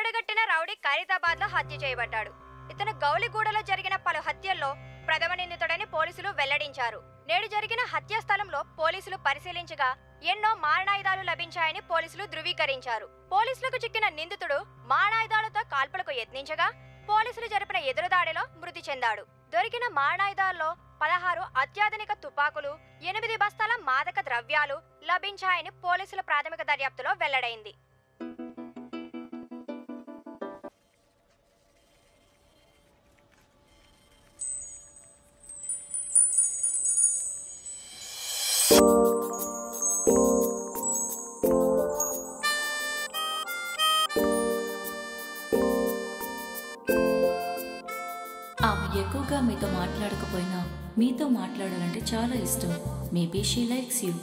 కట్టడిగట్టిన rowdy Khairatabad లో హత్య చేయబడ్డాడు. ఇతను గౌలిగూడలో జరిగిన పలు హత్యల్లో ప్రథమ నిందితుడని పోలీసులు వెల్లడించారు. నేడు జరిగిన హత్యా స్థలంలో పోలీసులు పరిశీలించగా ఎన్నో మారణాయుధాలు లభించాయని పోలీసులు ధృవీకరించారు. పోలీసులకు చిక్కిన నిందితుడు మారణాయుధాలతో కాల్పులకు యత్నించగా పోలీసులు జరిపిన ఎదురుదాడిలో మృతి చెందాడు. దొరికిన మారణాయుధాల్లో 16 అత్యాధునిక తుపాకులు, 8 బస్తాల మాదక ద్రవ్యాలు లభించాయని పోలీసుల ప్రాథమిక దర్యాప్తులో వెల్లడైంది. ఆమె ఎక్కువగా మీతో మాట్లాడకపోయినా మీతో మాట్లాడాలంటే చాలా ఇష్టం. Maybe she likes you.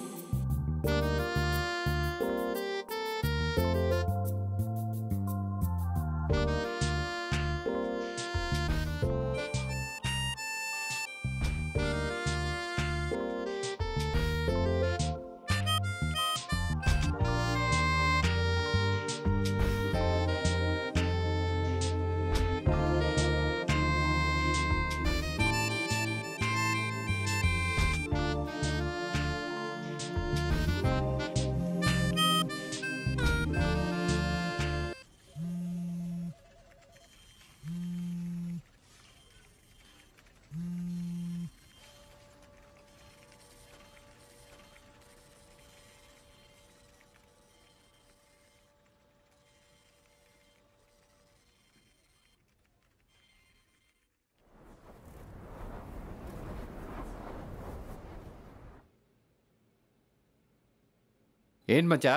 ఏంటి మచ్చా?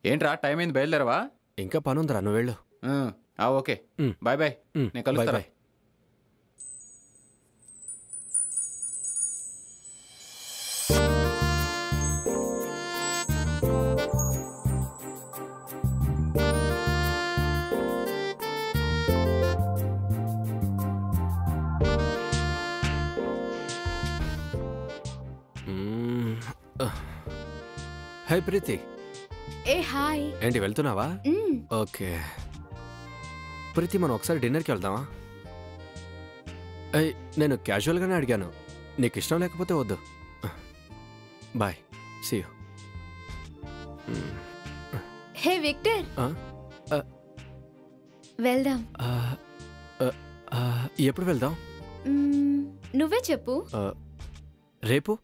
ఏంట్రా టైం అయింది, బయలుదేరవా? ఇంకా పని ఉందిరా, నువ్వు వెళ్ళు. Okay, bye bye. నేను కలుస్తా. హై ప్రీతి. ఏ హాయ్. ఏంటి వెళ్తున్నావా? ఓకే ప్రీతి, మనం ఒకసారి డిన్నర్కి వెళ్దామా? నేను క్యాజువల్గానే అడిగాను, నీకు ఇష్టం లేకపోతే వద్దు. Bye, see you. Hey Victor, వెళ్దాం. ఎప్పుడు వెళ్దాం? నువ్వే చెప్పు. రేపు?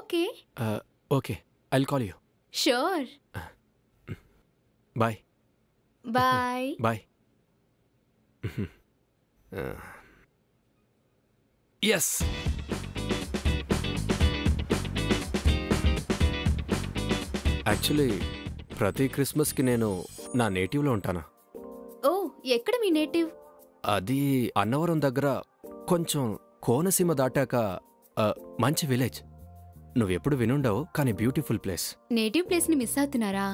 Okay okay, I'll call you. Sure. Bye bye bye. Yes, actually ప్రతి క్రిస్మస్కి నేను నా నేటివ్లో ఉంటాను. ఓ, ఎక్కడ మీ నేటివ్? అది అన్నవరం దగ్గర, కొంచెం కోనసీమ దాటాక మంచి విలేజ్. నువ్వెప్పుడు వినుండవు, కానీ బ్యూటిఫుల్ ప్లేస్. నేటివ్ ప్లేస్ ని మిస్ అవుతున్నారా?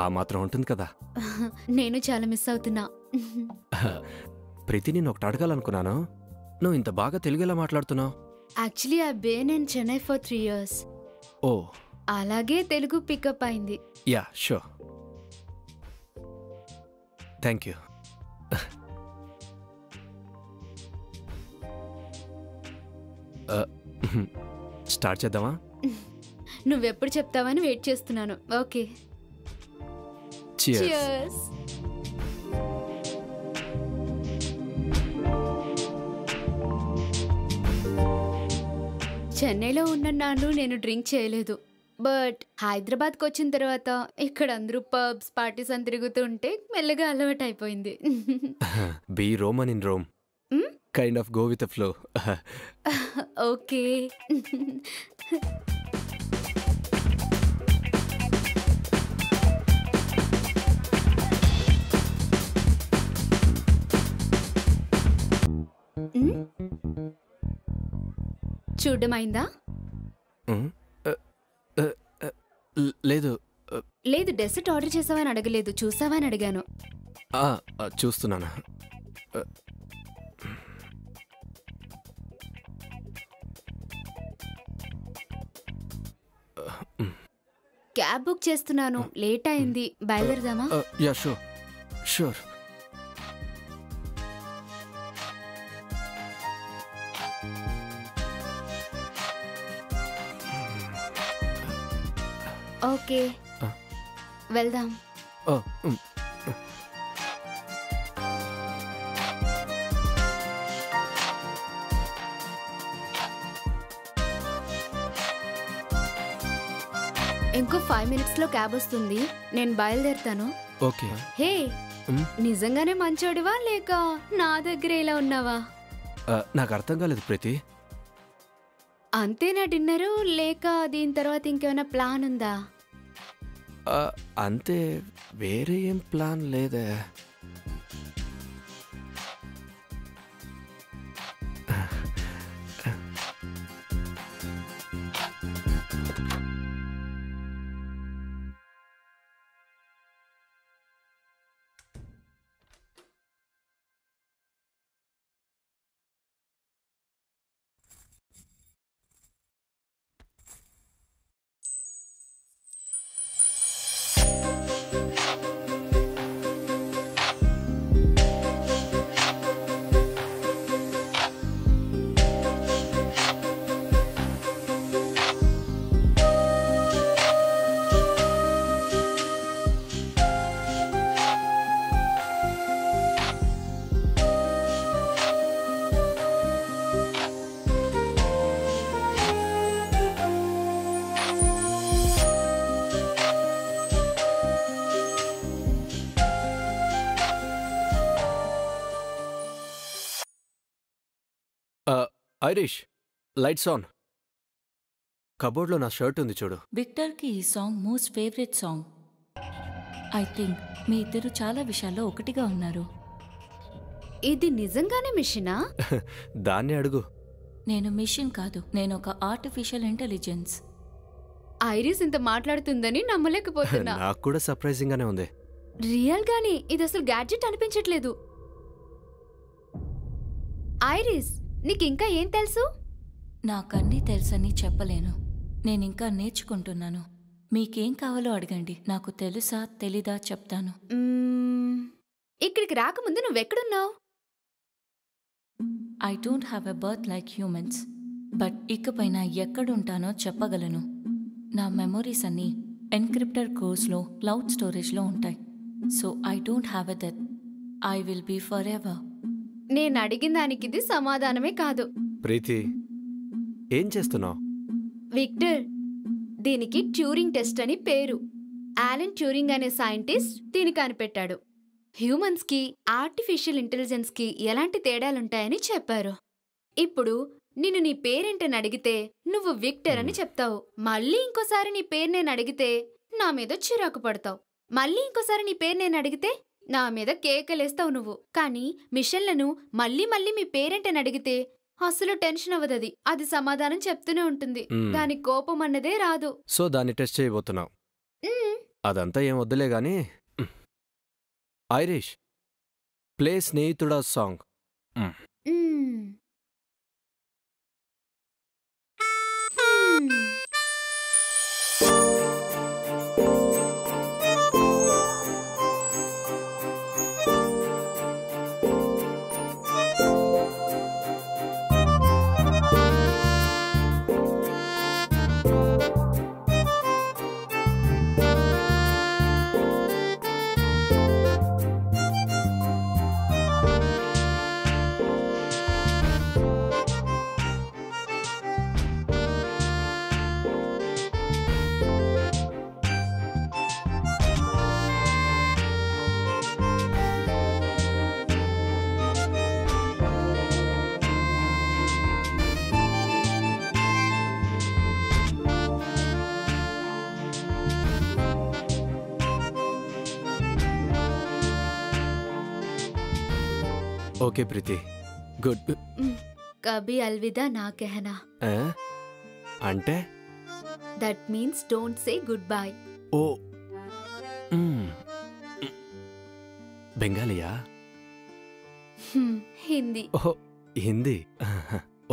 ఆ మాత్రం ఉంటుంది కదా. నేను చాలా మిస్ అవుతున్నా. ప్రీతి, నేను ఒకటి అడగాలనుకున్నాను. నువ్వు ఇంత బాగా తెలుగు ఎలా మాట్లాడుతున్నావు? Actually I been in Chennai for 3 years. ఓ, అలాగే తెలుగు పికప్ అయింది. Yeah sure, thank you. Start చేద్దామా? నువ్వెప్పుడు చెప్తావని వెయిట్ చేస్తున్నాను. Okay, Cheers. చెన్నైలో ఉన్నన్నాళ్ళు నేను డ్రింక్ చేయలేదు. బట్ హైదరాబాద్కి వచ్చిన తర్వాత ఇక్కడ అందరూ పబ్స్, పార్టీస్ అని తిరుగుతుంటే మెల్లగా అలవాటు అయిపోయింది. Be Roman in Rome, kind of go with the flow. Okay. చూడమైందా? లేదు లేదు, డెసర్ట్ ఆర్డర్ చేసావని అడగలేదు, చూసావా అని అడిగాను. చూస్తున్నాను. క్యాబ్ బుక్ చేస్తున్నాను, లేట్ అయింది, బయలుదేరదామా? Yeah sure. షూర్. ఓకే, వెళ్దాం. ఓ, ఇంకో 5 minutesలో క్యాబ్ వస్తుంది, నేను బయలుదేరుతాను. ఓకే. హే, నిజంగానే మంచోడివా లేక నా దగ్గర ఇలా ఉన్నావా? నాకు అర్థం కాలేదు ప్రీతి. అంతేనా డిన్నరు లేక దీని తర్వాత ఇంకేమైనా ప్లాన్ ఉందా? అంతే, వేరే ఏం ప్లాన్ లేదే. Irish, lights on. కబోర్డ్లో నా షర్ట్ ఉంది చూడు. విక్టర్కి ఈ song most favourite song. I think మీ ఇద్దరు చాలా విషయాల్లో ఒకటిగా ఉన్నారు. ఇది నిజంగానే మిషనా? దాన్ని అడుగు. నేను మిషన్ కాదు, నేను ఒక ఆర్టిఫిషియల్ ఇంటెలిజెన్స్. ఐరిస్ ఇంత మాట్లాడుతుందని నమ్మలేకపోతున్నా. నాకు కూడా సర్ప్రైజింగ్ గానే ఉంది. రియల్ గానే ఇది అసలు గ్యాడ్జెట్ అనిపించట్లేదు. ఐరిస్, నీకింకా ఏం తెలుసు? నాకన్నీ తెలుసని చెప్పలేను, నేనింకా నేర్చుకుంటున్నాను. మీకేం కావాలో అడగండి, నాకు తెలుసా తెలీదా చెప్తాను. ఇక్కడికి రాకముందు నువ్వెక్కడున్నావు? I don't have a birth like humans, but ఇకపైన ఎక్కడుంటానో చెప్పగలను. నా మెమొరీస్ అన్నీ ఎన్క్రిప్టర్ కోర్స్లో క్లౌడ్ స్టోరేజ్లో ఉంటాయి. So I don't have a death. I will be forever. నేను అడిగిన దానికి ఇది సమాధానమే కాదు. ప్రీతి, ఏం చేస్తున్నావు? విక్టర్, దీనికి ట్యూరింగ్ టెస్ట్ అని పేరు. ఆలన్ ట్యూరింగ్ అనే సైంటిస్ట్ దీన్ని కనిపెట్టాడు. హ్యూమన్స్కి ఆర్టిఫిషియల్ ఇంటెలిజెన్స్కి ఎలాంటి తేడాలుంటాయని చెప్పారు. ఇప్పుడు నిన్ను నీ పేరేంటని అడిగితే నువ్వు విక్టర్ అని చెప్తావు. మళ్ళీ ఇంకోసారి నీ పేరు నేను అడిగితే నా మీద చిరాకు పడతావు. మళ్ళీ ఇంకోసారి నీ పేరు నేను అడిగితే నా మీద కేకలేస్తావు నువ్వు. కానీ మిషన్లను మళ్ళీ మళ్ళీ మీ పేరేంటని అడిగితే అసలు టెన్షన్ అవ్వదది. అది సమాధానం చెప్తూనే ఉంటుంది. దానికి కోపం అన్నదే రాదు. సో దాన్ని టెస్ట్ చేయబోతున్నావు. అదంతా ఏం వద్దులే గాని, ఐరిష్, ప్లే స్నేహితుడా song. Okay Preeti, good. Kabhi Alvida Na Kehna అంటే that means don't say goodbye. Oh, బెంగాలీయా? హిందీ. ఓహో, హిందీ.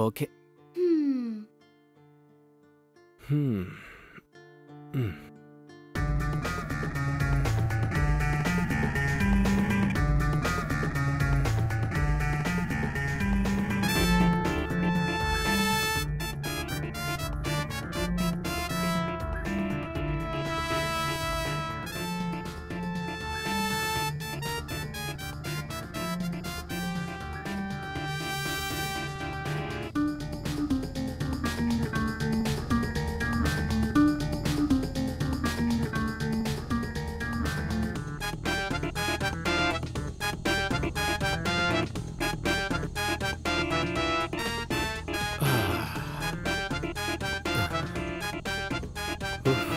ఓకే. ఉఫ్.